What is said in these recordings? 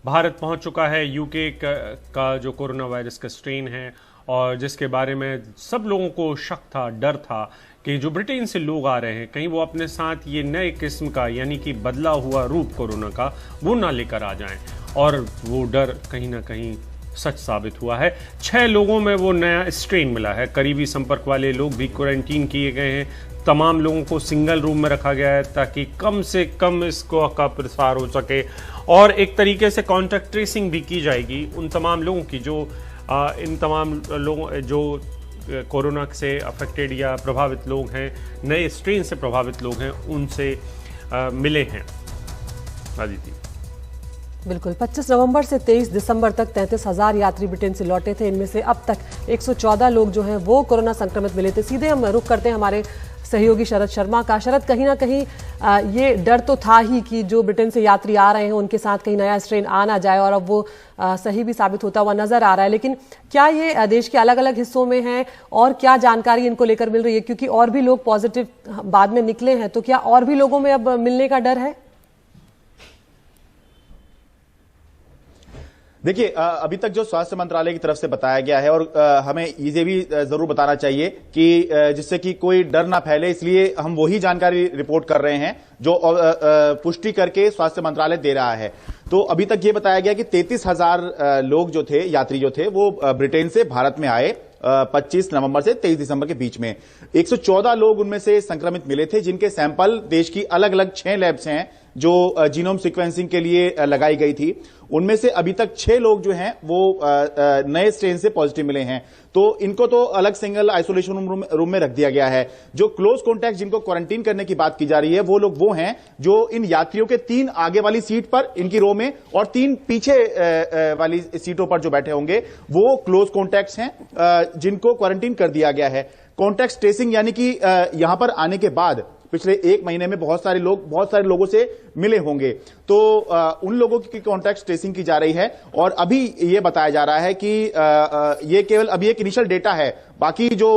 भारत पहुंच चुका है। यूके का जो कोरोना वायरस का स्ट्रेन है और जिसके बारे में सब लोगों को शक था, डर था कि जो ब्रिटेन से लोग आ रहे हैं कहीं वो अपने साथ ये नए किस्म का यानी कि बदला हुआ रूप कोरोना का वो ना लेकर आ जाएं, और वो डर कहीं ना कहीं सच साबित हुआ है। 6 लोगों में वो नया स्ट्रेन मिला है। करीबी संपर्क वाले लोग भी क्वारंटीन किए गए हैं। तमाम लोगों को सिंगल रूम में रखा गया है ताकि कम से कम इसको का प्रसार हो सके, और एक तरीके से कॉन्टैक्ट ट्रेसिंग भी की जाएगी उन तमाम लोगों की जो इन तमाम लोगों जो कोरोना से अफेक्टेड या प्रभावित लोग हैं, नए स्ट्रेन से प्रभावित लोग हैं, उनसे मिले हैं। आदिति, बिल्कुल 25 नवंबर से 23 दिसंबर तक 33,000 यात्री ब्रिटेन से लौटे थे। इनमें से अब तक 114 लोग जो हैं वो कोरोना संक्रमित मिले थे। सीधे हम रुख करते हैं हमारे सहयोगी शरद शर्मा का। शरद, कहीं ना कहीं ये डर तो था ही कि जो ब्रिटेन से यात्री आ रहे हैं उनके साथ कहीं नया स्ट्रेन आ ना जाए, और अब वो सही भी साबित होता हुआ नजर आ रहा है। लेकिन क्या ये देश के अलग अलग हिस्सों में है और क्या जानकारी इनको लेकर मिल रही है, क्योंकि और भी लोग पॉजिटिव बाद में निकले हैं, तो क्या और भी लोगों में अब मिलने का डर है? देखिए, अभी तक जो स्वास्थ्य मंत्रालय की तरफ से बताया गया है, और हमें ये भी जरूर बताना चाहिए कि जिससे कि कोई डर ना फैले, इसलिए हम वही जानकारी रिपोर्ट कर रहे हैं जो पुष्टि करके स्वास्थ्य मंत्रालय दे रहा है। तो अभी तक ये बताया गया कि 33,000 लोग जो थे, यात्री जो थे, वो ब्रिटेन से भारत में आए 25 नवंबर से 23 दिसंबर के बीच में। 114 लोग उनमें से संक्रमित मिले थे, जिनके सैंपल देश की अलग अलग 6 लैब्स हैं जो जीनोम सीक्वेंसिंग के लिए लगाई गई थी। उनमें से अभी तक 6 लोग जो हैं वो नए स्ट्रेन से पॉजिटिव मिले हैं। तो इनको तो अलग सिंगल आइसोलेशन रूम में रख दिया गया है। जो क्लोज कॉन्टैक्ट जिनको क्वारंटीन करने की बात की जा रही है, वो लोग वो हैं जो इन यात्रियों के 3 आगे वाली सीट पर इनकी रो में और 3 पीछे वाली सीटों पर जो बैठे होंगे वो क्लोज कॉन्टैक्ट्स हैं जिनको क्वारंटीन कर दिया गया है। कॉन्टैक्ट ट्रेसिंग यानी कि यहां पर आने के बाद पिछले 1 महीने में बहुत सारे लोगों से मिले होंगे, तो उन लोगों की कॉन्टैक्ट ट्रेसिंग की जा रही है। और अभी ये बताया जा रहा है कि ये केवल अभी एक इनिशियल डेटा है। बाकी जो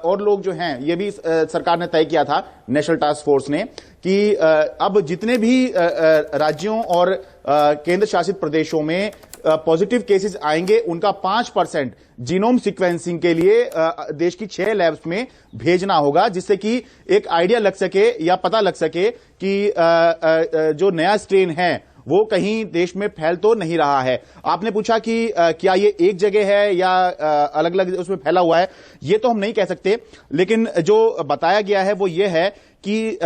और लोग जो हैं, ये भी सरकार ने तय किया था, नेशनल टास्क फोर्स ने, कि अब जितने भी राज्यों और केंद्र शासित प्रदेशों में पॉजिटिव केसेस आएंगे, उनका 5% जीनोम सीक्वेंसिंग के लिए देश की 6 लैब्स में भेजना होगा, जिससे कि एक आइडिया लग सके या पता लग सके कि जो नया स्ट्रेन है वो कहीं देश में फैल तो नहीं रहा है। आपने पूछा कि क्या ये एक जगह है या अलग अलग उसमें फैला हुआ है, ये तो हम नहीं कह सकते। लेकिन जो बताया गया है वो ये है कि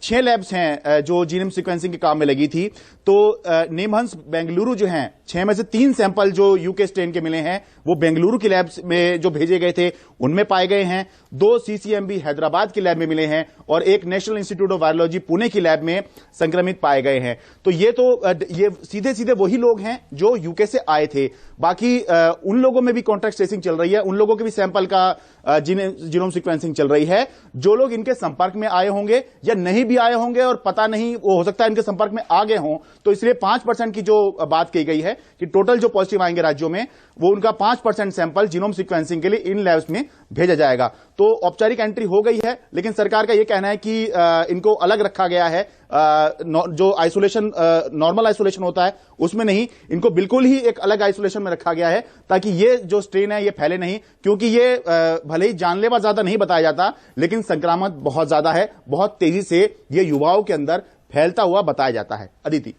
6 लैब्स हैं जो जीनोम सीक्वेंसिंग के काम में लगी थी। तो निमहंस बेंगलुरु जो हैं, 6 में से 3 सैंपल जो यूके स्ट्रेन के मिले हैं वो बेंगलुरु की लैब्स में जो भेजे गए थे उनमें पाए गए हैं। 2 सीसीएमबी हैदराबाद की लैब में मिले हैं और एक national institute of virology Pune की लैब में संक्रमित पाए गए हैं। तो ये सीधे सीधे वही लोग हैं जो यूके से आए थे। बाकी उन लोगों में भी कॉन्टैक्ट ट्रेसिंग चल रही है, उन लोगों के भी सैंपल का जीनोम सीक्वेंसिंग चल रही है। जो लोग इनके संपर्क में आए होंगे या नहीं भी आए होंगे और पता नहीं, वो हो सकता है इनके संपर्क में आ गए हों, तो इसलिए 5% की जो बात की गई है कि टोटल जो पॉजिटिव आएंगे राज्यों में, वो उनका 5% सैंपल जीनोम सीक्वेंसिंग के लिए इन लैब्स में भेजा जाएगा। तो औपचारिक एंट्री हो गई है, लेकिन सरकार का यह कहना है कि इनको अलग रखा गया है। जो आइसोलेशन, नॉर्मल आइसोलेशन होता है उसमें नहीं, इनको बिल्कुल ही एक अलग आइसोलेशन में रखा गया है ताकि ये जो स्ट्रेन है ये फैले नहीं, क्योंकि ये भले ही जानलेवा ज्यादा नहीं बताया जाता, लेकिन संक्रामक बहुत ज्यादा है, बहुत तेजी से ये युवाओं के अंदर फैलता हुआ बताया जाता है। अदिति।